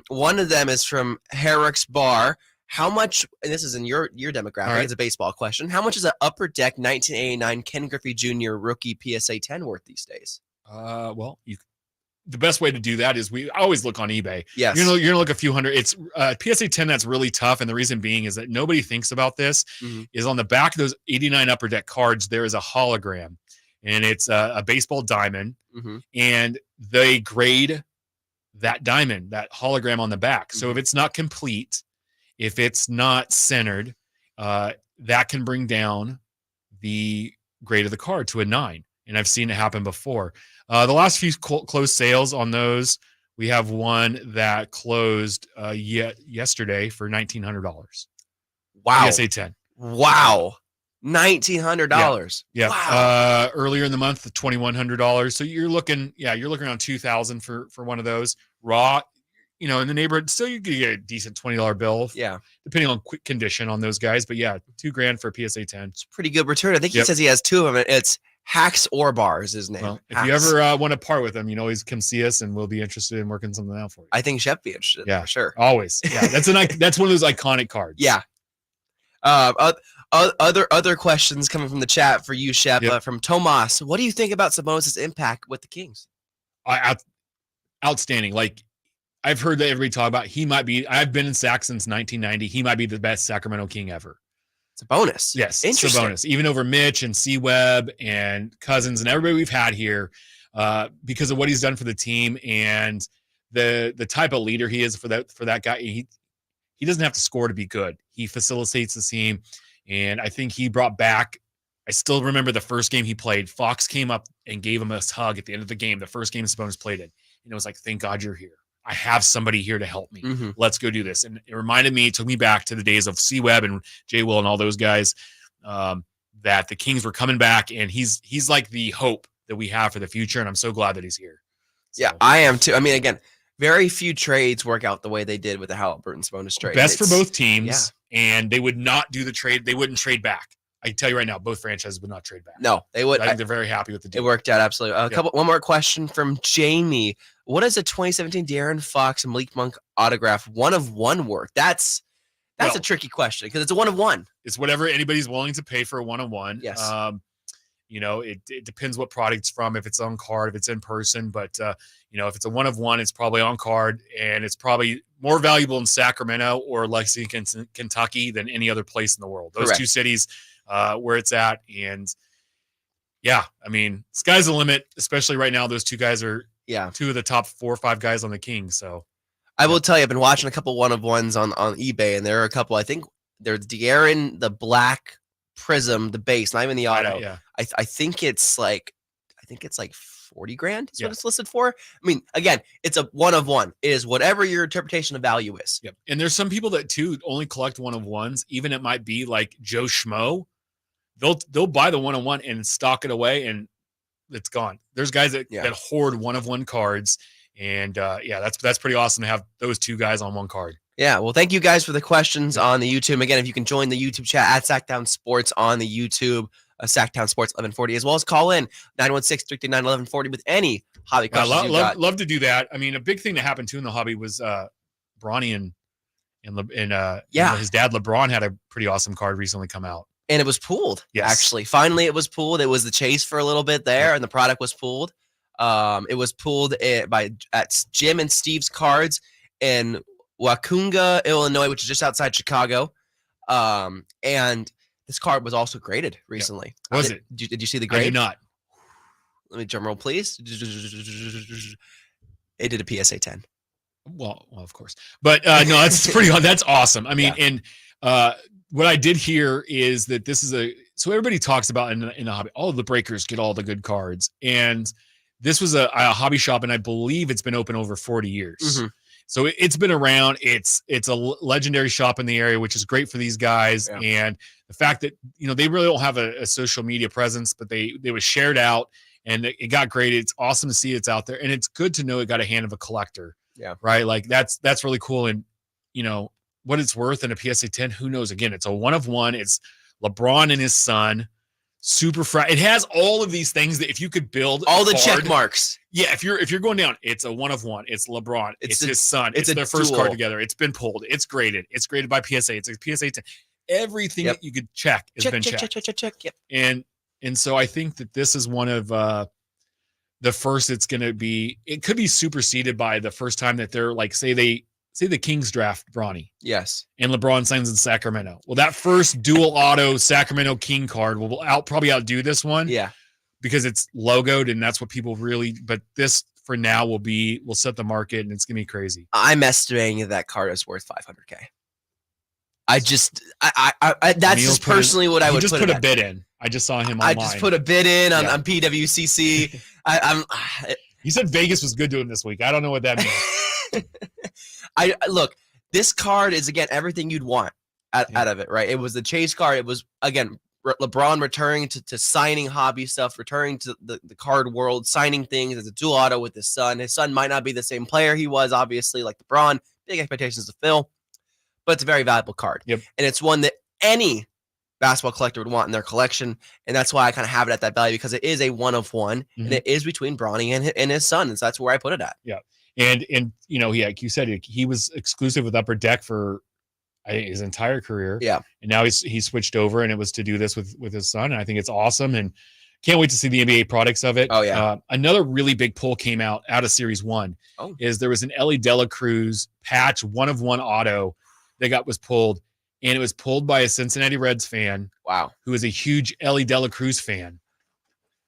One of them is from Herrick's Bar. How much, and this is in your demographic, right. It's a baseball question. How much is an Upper Deck 1989 Ken Griffey Jr. rookie PSA 10 worth these days? Well, the best way to do that is I always look on eBay. Yes. You're gonna look a few hundred. It's PSA 10 that's really tough, and the reason being is that nobody thinks about this. Is on the back of those 89 Upper Deck cards, there is a hologram, and it's a baseball diamond, and they grade that diamond, that hologram on the back. So if it's not complete, if it's not centered, that can bring down the grade of the card to a 9. And I've seen it happen before. The last few closed sales on those, we have one that closed yesterday for $1,900. Wow. PSA 10. Wow. $1,900. Yeah. Wow. Earlier in the month, $2,100. So you're looking around $2,000 for one of those. Raw, in the neighborhood, still you could get a decent $20 bill. Yeah. Depending on quick condition on those guys. But yeah, $2,000 for PSA 10. It's a pretty good return. I think he says he has two of them. It's Hacks Orbar is his name. Well, if you ever want to part with them, always come see us and we'll be interested in working something out for you. I think Shep be interested. Yeah, for sure. Always. Yeah. That's one of those iconic cards. Yeah. Other questions coming from the chat for you, Shep, from Tomas. What do you think about Sabonis' impact with the Kings? Outstanding. Like, I've heard that everybody talk about I've been in Sac since 1990. He might be the best Sacramento King ever. It's a bonus. Yes, it's a bonus. Even over Mitch and C-Webb and Cousins and everybody we've had here, because of what he's done for the team and the type of leader he is for that guy. He doesn't have to score to be good. He facilitates the team, and I think he brought back. I still remember the first game he played. Fox came up and gave him a hug at the end of the game. The first game Sabonis played it, and it was like, "Thank God you're here. I have somebody here to help me. Let's go do this." And it took me back to the days of C-Webb and Jay Will and all those guys, that the Kings were coming back, and he's like the hope that we have for the future. And I'm so glad that he's here. So. Yeah, I am too. I mean, again, very few trades work out the way they did with the Halliburton Sabonis trade. Best for both teams, and they would not do the trade. They wouldn't trade back. I can tell you right now, both franchises would not trade back. No, they would. I think they're very happy with the deal. It worked out absolutely. One more question from Jamie. What is a 2017 De'Aaron Fox and Malik Monk autograph 1 of 1 worth? That's That's Well, a tricky question because it's a 1 of 1. It's whatever anybody's willing to pay for a one-on-one. Yes. You know, it depends what product it's from, if it's on card, if it's in person. But, you know, if it's a 1 of 1, it's probably on card, and it's probably more valuable in Sacramento or Lexington, Kentucky than any other place in the world. Those Correct. two cities where it's at. And, yeah, I mean, sky's the limit, especially right now. Those two guys are Yeah. two of the top 4 or 5 guys on the Kings. So, I will tell you, I've been watching a couple 1 of 1s on eBay, and there are a couple. I think there's De'Aaron, the black prism, the base, not even the auto. yeah. I think it's like 40 grand is what it's listed for. I mean, again, it's a 1 of 1. It is whatever your interpretation of value is. Yep. And there's some people that too only collect 1 of 1s, even it might be like Joe Schmo. They'll buy the 1 of 1 and stock it away, and it's gone. There's guys that hoard 1 of 1 cards, and that's pretty awesome to have those two guys on one card. Yeah, well, thank you guys for the questions on the YouTube. Again, if you can join the YouTube chat at Sacktown Sports on the YouTube, Sacktown Sports 1140, as well as call in 916-339-1140 with any hobby I questions you got. love to do that. I mean, a big thing that happened too in the hobby was Bronny and his dad LeBron had a pretty awesome card recently come out. And it was pooled. Yes. Actually, finally, it was pooled. It was the chase for a little bit there, and the product was pooled. It was pooled at Jim and Steve's Cards in Waukunga, Illinois, which is just outside Chicago. And this card was also graded recently. Was it? Did you see the I grade? did not. Let me drum roll, please. It did a PSA 10. Well, of course. But no, that's that's awesome. I mean, and what I did hear is that this is so everybody talks about in the hobby, all of the breakers get all the good cards. And this was a hobby shop, and I believe it's been open over 40 years. Mm-hmm. So it's been around. It's a legendary shop in the area, which is great for these guys. Yeah. And the fact that, they really don't have a social media presence, but they was shared out and it got graded. It's awesome to see it's out there. And it's good to know it got a hand of a collector. Yeah. Right. Like that's really cool. And what it's worth in a PSA 10, who knows? Again, it's a 1 of 1. It's LeBron and his son. Super it has all of these things that if you could build all the check marks. Yeah, if you're going down, it's a 1 of 1. It's LeBron. It's his son. It's their first card together. It's been pulled. It's graded. It's graded by PSA. It's a PSA 10. Everything that you could check has been checked. Check. Yep. And so I think that this is one of the first. It's going to be. It could be superseded by the first time that they're like, say the Kings draft Bronny. Yes. And LeBron signs in Sacramento. Well, that first dual auto Sacramento King card will probably outdo this one. Yeah. Because it's logoed and that's what people really, but this for now will set the market and it's going to be crazy. I'm estimating that card is worth $500K. That's just personally what I would put. Just put a bid in. I just saw him online. I just put a bid in on PWCC. You said Vegas was good to him this week. I don't know what that means. Look, this card is, again, everything you'd want out of it, right? It was the chase card. It was, again, LeBron returning to signing hobby stuff, returning to the card world, signing things as a dual auto with his son. His son might not be the same player he was, obviously, like LeBron. Big expectations to fill, but it's a very valuable card. Yep. And it's one that any basketball collector would want in their collection, and that's why I kind of have it at that value, because it is a 1 of 1, and it is between Bronny and his son, and so that's where I put it at. Yeah. And like you said, he was exclusive with Upper Deck for his entire career. Yeah. And now he switched over, and it was to do this with his son. And I think it's awesome, and can't wait to see the NBA products of it. Oh yeah. Another really big pull came out of Series 1. Is there was an Ellie Dela Cruz patch 1 of 1 auto that was pulled, and it was pulled by a Cincinnati Reds fan. Wow. Who is a huge Ellie Dela Cruz fan.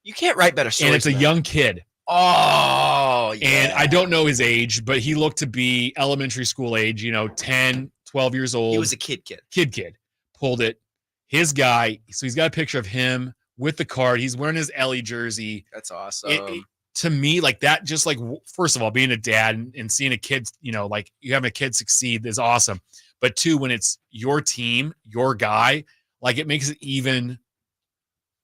You can't write better stories. And it's a young kid. Oh, yeah. And I don't know his age, but he looked to be elementary school age, 10, 12 years old. He was a kid. Kid. Pulled it. His guy, so he's got a picture of him with the card. He's wearing his Ellie jersey. That's awesome. To me, like that, just like, first of all, being a dad and seeing a kid, like you having a kid succeed is awesome. But 2, when it's your team, your guy, like it makes it even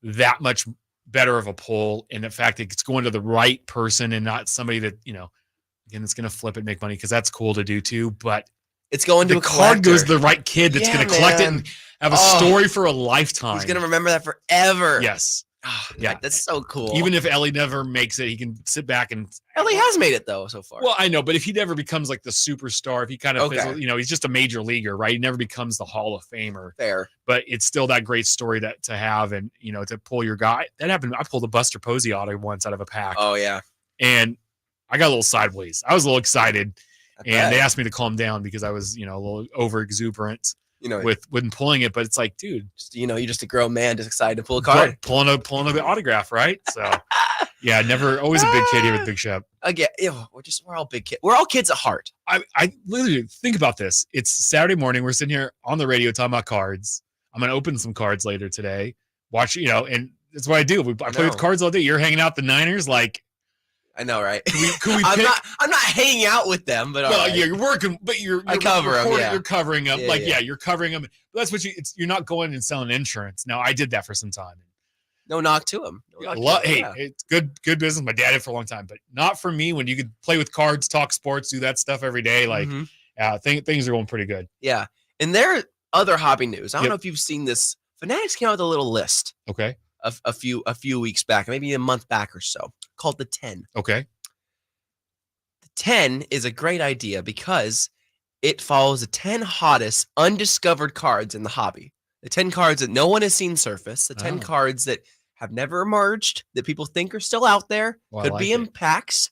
that much better of a pull, and the fact that it's going to the right person and not somebody that again, it's going to flip it, make money, because that's cool to do too. But it's going to the card goes to the right kid that's going to collect it and have a story for a lifetime. He's going to remember that forever. Yes. Oh, Yeah. yeah, that's so cool. Even if Ellie never makes it, he can sit back and. Ellie has made it though so far. Well, I know, but if he never becomes like the superstar, if he kind of, Okay. he's just a major leaguer, right? He never becomes the Hall of Famer. Fair. But it's still that great story to have, and to pull your guy. That happened. I pulled a Buster Posey auto once out of a pack, Oh yeah. and I got a little sideways. I was a little excited, I and bet. they asked me to calm down because I was, a little over exuberant with pulling it. But it's like, dude, you're just a grown man just excited to pull a card. pulling a autograph, right? So, yeah, never always a big kid here with Big Shep. Again, we're all big kids. We're all kids at heart. I literally think about this. It's Saturday morning. We're sitting here on the radio talking about cards. I'm gonna open some cards later today. Watch, and that's what I do. I play with cards all day. You're hanging out the Niners, like. I know, right? Could we pick? I'm not hanging out with them, but Well, yeah, you're working, but you're cover 'em, yeah. You're covering them, Yeah. you're covering them. But that's what you're not going and selling insurance. Now, I did that for some time. no knock to them. It's good business. My dad did it for a long time, but not for me. When you could play with cards, talk sports, do that stuff every day, like things are going pretty good. Yeah, and there are other hobby news. I don't know if you've seen this. Fanatics came out with a little list Okay. a few weeks back, maybe a month back or so, called the 10. Okay. The 10 is a great idea because it follows the 10 hottest undiscovered cards in the hobby. The 10 cards that no one has seen surface, the 10 cards that have never emerged, that people think are still out there, could be in packs.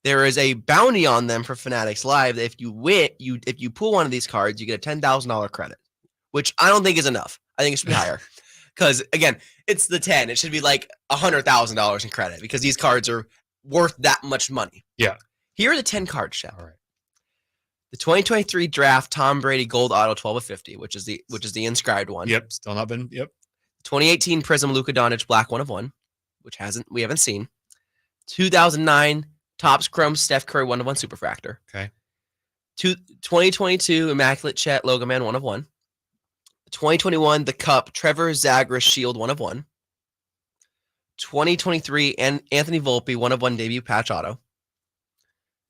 There is a bounty on them for Fanatics Live that if you win, if you pull one of these cards, you get a $10,000 credit, which I don't think is enough. I think it should be higher. Because again, it's the 10. It should be like $100,000 in credit because these cards are worth that much money. Yeah. Here are the 10 cards, Shep. All right. The 2023 draft Tom Brady Gold Auto 12/50, which is the inscribed one. Yep. Still not been. Yep. 2018 Prism Luka Doncic Black 1/1, which we haven't seen. 2009 Topps Chrome Steph Curry 1/1 Superfractor. Okay. 2022 Immaculate Chet Logo Man 1/1. 2021 The Cup Trevor Zagras Shield 1/1. 2023 and Anthony Volpe 1/1 debut patch auto.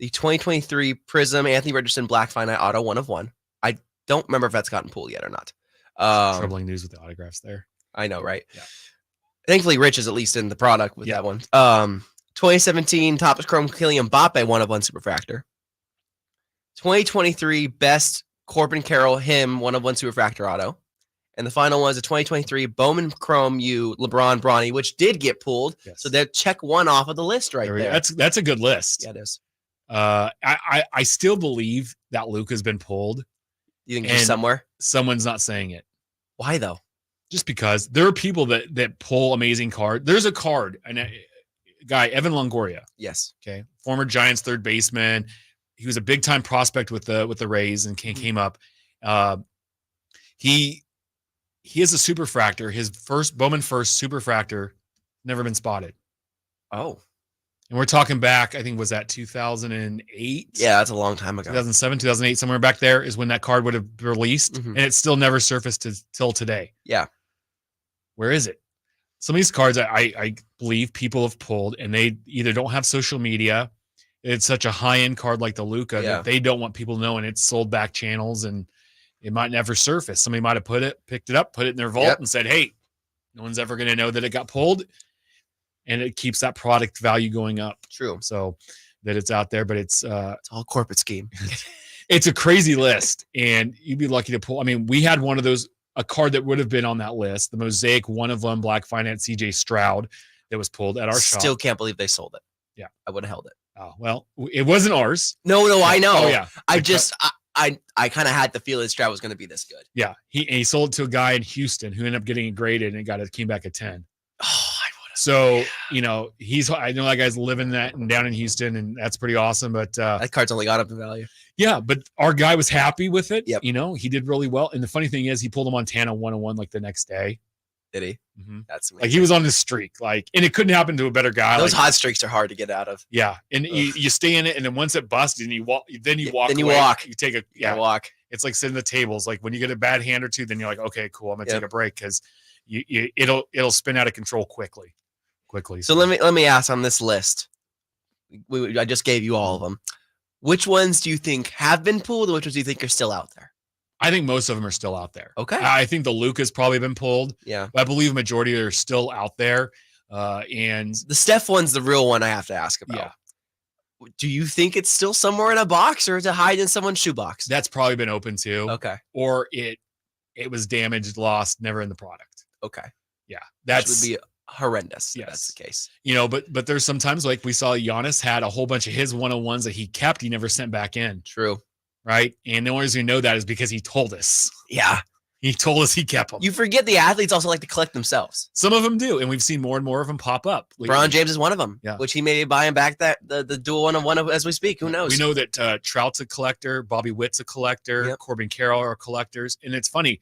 The 2023 Prism Anthony Richardson Black Finite Auto 1/1. I don't remember if that's gotten pulled yet or not. Troubling news with the autographs there. I know, right? Yeah. Thankfully, Rich is at least in the product with that one. 2017 Topps Chrome Kylian Mbappe 1/1 Superfractor. 2023 Best Corbin Carroll Him 1/1 Superfractor Auto. And the final one is a 2023 Bowman Chrome U LeBron Bronny, which did get pulled. Yes. So they're check one off of the list right there. That's a good list. Yeah, it is. I still believe that Luka's been pulled. You think he's somewhere? Someone's not saying it. Why though? Just because there are people that pull amazing card. There's a card, and a guy, Evan Longoria. Yes. Okay. Former Giants third baseman. He was a big time prospect with the Rays and came up. He has a superfractor. His Bowman first superfractor, never been spotted. Oh. And we're talking back, I think, was that 2008? Yeah, that's a long time ago. 2007, 2008, somewhere back there is when that card would have been released, Mhm. and it still never surfaced till today. Yeah. Where is it? Some of these cards I believe people have pulled, and they either don't have social media. It's such a high-end card like the Luka that they don't want people knowing it's sold back channels, and it might never surface. Somebody might have picked it up, put it in their vault, and said, hey, no one's ever going to know that it got pulled. And it keeps that product value going up. True. So that it's out there, but it's all corporate scheme. It's a crazy list, and you'd be lucky to pull. I mean, we had one of those, a card that would have been on that list, the Mosaic 1/1 Black Finance CJ Stroud that was pulled at our shop. Still can't believe they sold it. Yeah. I would have held it. Oh, well, it wasn't ours. No, I know. Oh, yeah. I kind of had the feeling Stroud was going to be this good. Yeah. He sold it to a guy in Houston who ended up getting it graded, and it came back at 10. Oh, So, I know that guy's living that and down in Houston, and that's pretty awesome. But that card's only got up in value. Yeah, but our guy was happy with it. Yep. He did really well. And the funny thing is, he pulled a Montana 1/1 like the next day. Did he? Mm-hmm. That's amazing. Like he was on this streak. And it couldn't happen to a better guy. Those hot streaks are hard to get out of. Yeah, and you stay in it, and then once it busts, and you walk. Then you walk. You take a walk. It's like sitting the tables. Like when you get a bad hand or two, then you're like, okay, cool, I'm gonna take a break because it'll spin out of control quickly. So let me ask on this list. I just gave you all of them. Which ones do you think have been pulled, and which ones do you think are still out there? I think most of them are still out there. Okay. I think the Luke has probably been pulled. Yeah. But I believe a majority are still out there. And the Steph one's the real one I have to ask about. Yeah. Do you think it's still somewhere in a box or is it hide in someone's shoebox? That's probably been open too. Okay. Or it was damaged, lost, never in the product. Okay. Yeah. That would be horrendous if that's the case. But there's sometimes like we saw Giannis had a whole bunch of his 101s that he kept, he never sent back in. True. Right. And the only reason we know that is because he told us. Yeah. He told us he kept them. You forget the athletes also like to collect themselves. Some of them do. And we've seen more and more of them pop up. LeBron James is one of them, yeah. Which he may be buying back the dual one of as we speak. Who knows? We know that Trout's a collector. Bobby Witt's a collector. Yep. Corbin Carroll are collectors. And it's funny.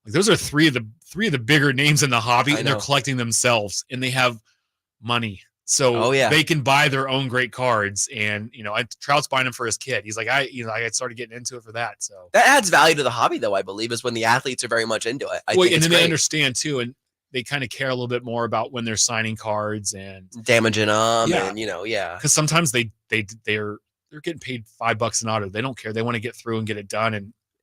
Like those are three of the bigger names in the hobby, and they're collecting themselves, and they have money. So they can buy their own great cards. And, Trout's buying them for his kid. He's like, I started getting into it for that. So that adds value to the hobby, though, I believe, is when the athletes are very much into it. I think and then great. they understand, too, and they kind of care a little bit more about when they're signing cards and damaging them. Yeah. And, because sometimes they're getting paid $5 an auto. They don't care. They want to get through and get it done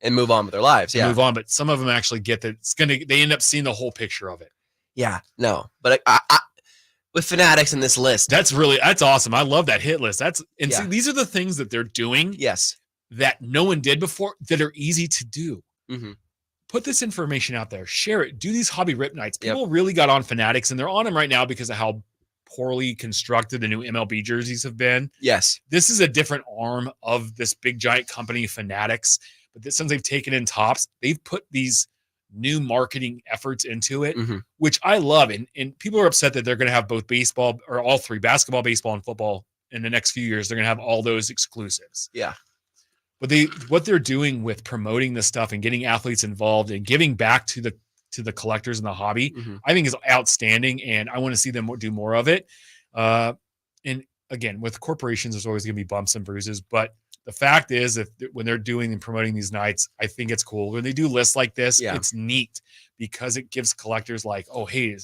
and move on with their lives. Yeah. Move on. But some of them actually get that they end up seeing the whole picture of it. Yeah. No. But I with Fanatics in this list. That's awesome. I love that hit list. See, these are the things that they're doing. Yes. That no one did before that are easy to do. Mm-hmm. Put this information out there. Share it. Do these hobby rip nights. People really got on Fanatics, and they're on them right now because of how poorly constructed the new MLB jerseys have been. Yes. This is a different arm of this big giant company, Fanatics. But since they've taken in Topps, they've put these new marketing efforts into it, which I love. And people are upset that they're going to have both baseball or all three, basketball, baseball, and football in the next few years. They're going to have all those exclusives. Yeah. But what they're doing with promoting this stuff and getting athletes involved and giving back to the collectors in the hobby, I think is outstanding. And I want to see them do more of it. And again, with corporations, there's always going to be bumps and bruises, but the fact is that when they're doing and promoting these nights, I think it's cool. When they do lists like this, it's neat because it gives collectors like, oh, hey,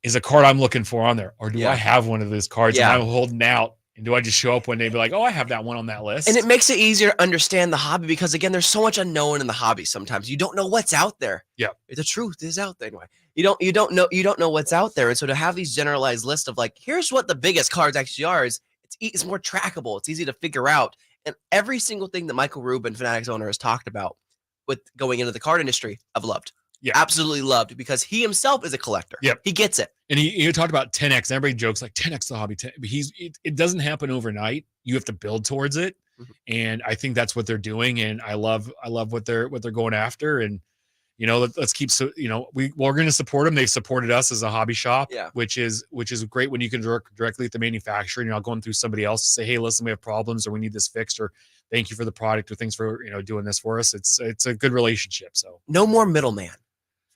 is a card I'm looking for on there? Or do I have one of those cards and I'm holding out? And do I just show up one day and be like, oh, I have that one on that list? And it makes it easier to understand the hobby because, again, there's so much unknown in the hobby sometimes. You don't know what's out there. Yeah. The truth is out there. You don't know what's out there. And so to have these generalized lists of like, here's what the biggest cards actually are, it's more trackable. It's easy to figure out. And every single thing that Michael Rubin, Fanatics owner, has talked about with going into the card industry, I've loved. Yeah. Absolutely loved because he himself is a collector. Yep. He gets it. And he talked about 10X. Everybody jokes like 10X the hobby. But it doesn't happen overnight. You have to build towards it. And I think that's what they're doing. And I love what they're going after. And, let's keep, we're going to support them. They've supported us as a hobby shop, which is great when you can work directly with the manufacturer and you're not going through somebody else to say, hey, listen, we have problems or we need this fixed or thank you for the product or thanks for, doing this for us. It's a good relationship. So no more middleman.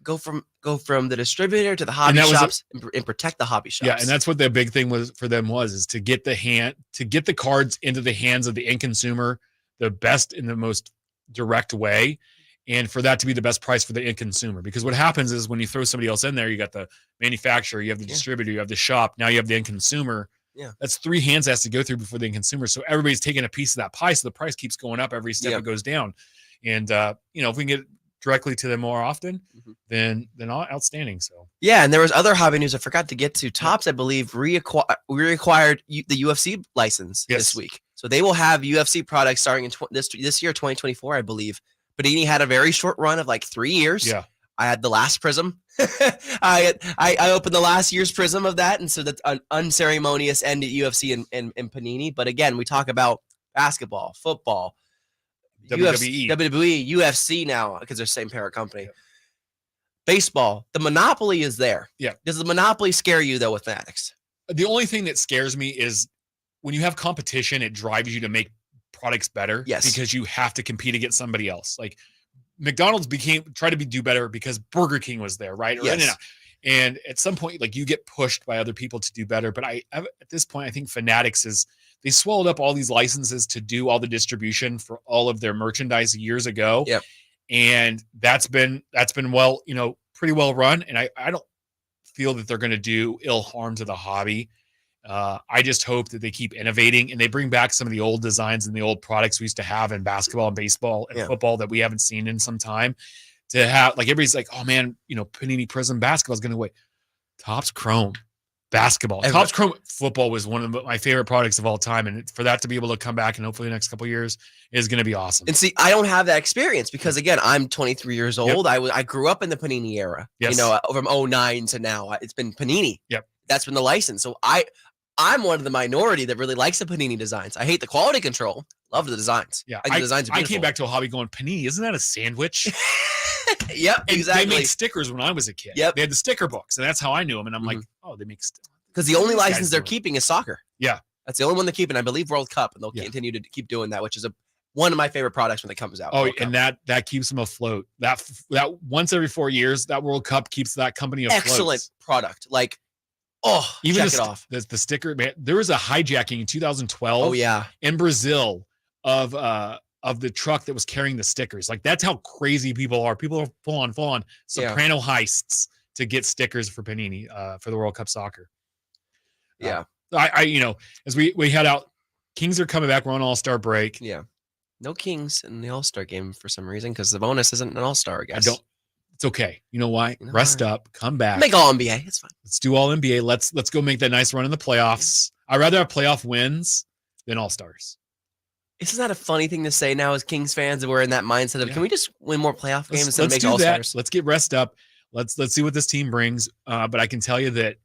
Go from the distributor to the hobby shops and protect the hobby shops. Yeah, and that's what the big thing was for them is to get the cards into the hands of the end consumer the best in the most direct way, and for that to be the best price for the end consumer. Because what happens is when you throw somebody else in there, you got the manufacturer, you have the distributor, you have the shop, now you have the end consumer. Yeah, that's three hands that has to go through before the end consumer. So everybody's taking a piece of that pie, so the price keeps going up every step it goes down. And if we can get directly to them more often, then outstanding. So and there was other hobby news I forgot to get to. Topps, I believe, reacquired the UFC license this week, so they will have UFC products starting in this year, 2024, I believe. Panini had a very short run of like 3 years. Yeah, I had the last Prism. I opened the last year's Prism of that, and so that's an unceremonious end at UFC and Panini. But again, we talk about basketball, football, WWE, UFC now because they're the same parent company. Yeah. Baseball, the monopoly is there. Yeah. Does the monopoly scare you though with Fanatics? The only thing that scares me is when you have competition, it drives you to make products better. Yes. Because you have to compete against somebody else. Like McDonald's tried to do better because Burger King was there, right? Yes. And at some point, like you get pushed by other people to do better. But at this point, I think Fanatics they swallowed up all these licenses to do all the distribution for all of their merchandise years ago. Yep. And that's been well, pretty well run. And I don't feel that they're going to do ill harm to the hobby. I just hope that they keep innovating and they bring back some of the old designs and the old products we used to have in basketball and baseball and football that we haven't seen in some time. To have, like, everybody's like, oh man, Panini Prism basketball is going to wait. Topps Chrome basketball. Topps Chrome football was one of my favorite products of all time. And for that to be able to come back and hopefully the next couple of years is going to be awesome. And see, I don't have that experience because, again, I'm 23 years old. Yep. I grew up in the Panini era, from 09 to now. It's been Panini. Yep. That's been the license. So I'm one of the minority that really likes the Panini designs. I hate the quality control. Love the designs. Yeah. I think the designs are beautiful. I came back to a hobby going, Panini, isn't that a sandwich? Yep, and exactly. They made stickers when I was a kid. Yep. They had the sticker books, and that's how I knew them. And I'm like, oh, they make because the only license they're keeping is soccer. Yeah. That's the only one they're keeping. I believe World Cup, and they'll continue to keep doing that, which is one of my favorite products when it comes out. Oh, and that keeps them afloat. That once every 4 years, that World Cup keeps that company afloat. Excellent product. Like, even check it off. The sticker, man. There was a hijacking in 2012. Oh yeah, in Brazil of the truck that was carrying the stickers. Like, that's how crazy people are. People are full on soprano heists to get stickers for Panini for the World Cup soccer. Yeah. I as we head out, Kings are coming back. We're on All-Star break. Yeah. No Kings in the All-Star game for some reason because the bonus isn't an All-Star, I guess. It's okay. You know why? Rest up, come back. Make All NBA. It's fine. Let's do All NBA. Let's go make that nice run in the playoffs. I'd rather have playoff wins than All-Stars. Isn't that a funny thing to say now as Kings fans that we're in that mindset of, can we just win more playoff games and make All-Stars? Let's get rest up. Let's see what this team brings. But I can tell you that,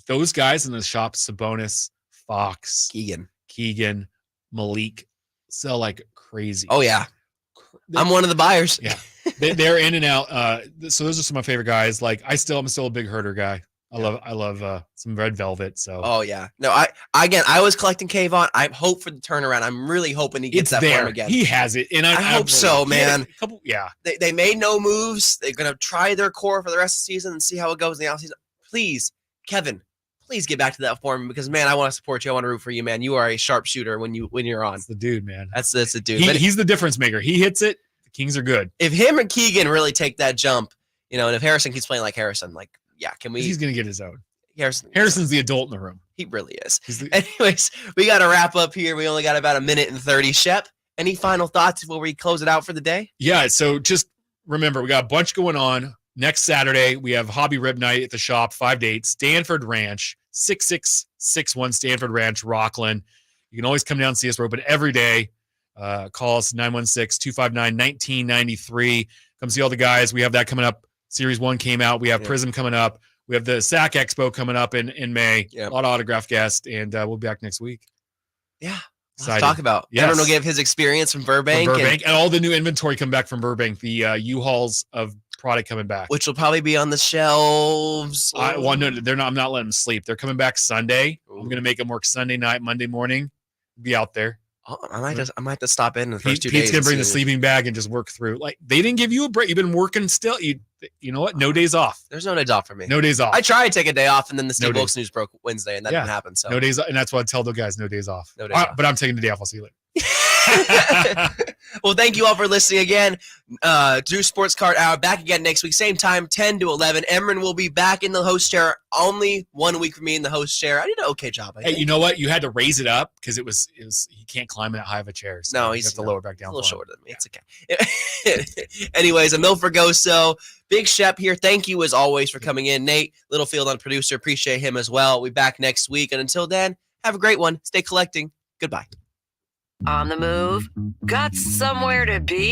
those guys in the shop, Sabonis, Fox, Keegan, Malik, sell like crazy. Oh, yeah. I'm one of the buyers. Yeah. They're in and out. So those are some of my favorite guys. Like, I'm still a big Herder guy. I love some Red Velvet. So yeah. No, I was collecting Kayvon. I hope for the turnaround. I'm really hoping he gets that form again. He has it, and I hope so, man. Yeah. They made no moves. They're gonna try their core for the rest of the season and see how it goes in the offseason. Please, Kevin, please get back to that form because, man, I want to support you. I want to root for you, man. You are a sharpshooter when you're on. That's the dude, man. That's the dude. He's the difference maker. He hits it. The Kings are good. If him and Keegan really take that jump, and if Harrison keeps playing like Harrison, like. Yeah, can we? He's gonna get his own. Harrison's the adult in the room. He really is. Anyways, we got to wrap up here. We only got about 1 minute and 30. Shep, any final thoughts before we close it out for the day? Yeah. So just remember, we got a bunch going on. Next Saturday, we have Hobby Rib Night at the shop, 5 to 8, Stanford Ranch, 6661 Stanford Ranch, Rockland. You can always come down and see us. We're open every day. Call us 916-259-1993. Come see all the guys. We have that coming up. Series 1 came out. We have Prism coming up. We have the SAC Expo coming up in May. A lot of autograph guests, and we'll be back next week. Yeah. Let's talk about. Yes. Everyone will give his experience from Burbank. And all the new inventory coming back from Burbank. The U-Hauls of product coming back. Which will probably be on the shelves. No, they're not. I'm not letting them sleep. They're coming back Sunday. Ooh. I'm going to make them work Sunday night, Monday morning. Be out there. Oh, I might have to stop in the first 2 days. Pete's gonna bring the sleeping bag and just work through. Like, they didn't give you a break. You've been working still. You know what? No days off. There's no days off for me. No days off. I tried to take a day off, and then the Steve Wilkes news broke Wednesday, and that didn't happen. So no days, and that's why I tell the guys no days off. No days off. But I'm taking the day off. I'll see you later. Well, thank you all for listening again. Drew Sports Card Hour back again next week, same time, 10 to 11. Emran will be back in the host chair. Only 1 week for me in the host chair. I did an okay job. Hey, you know what? You had to raise it up because it was he can't climb that high of a chair. So no, he's have to lower it back down. A little shorter than me. It's okay. Anyways, Emil Fergoso, Big Shep here. Thank you as always for coming in. Nate Littlefield on producer. Appreciate him as well. We'll be back next week. And until then, have a great one. Stay collecting. Goodbye. On the move? Got somewhere to be?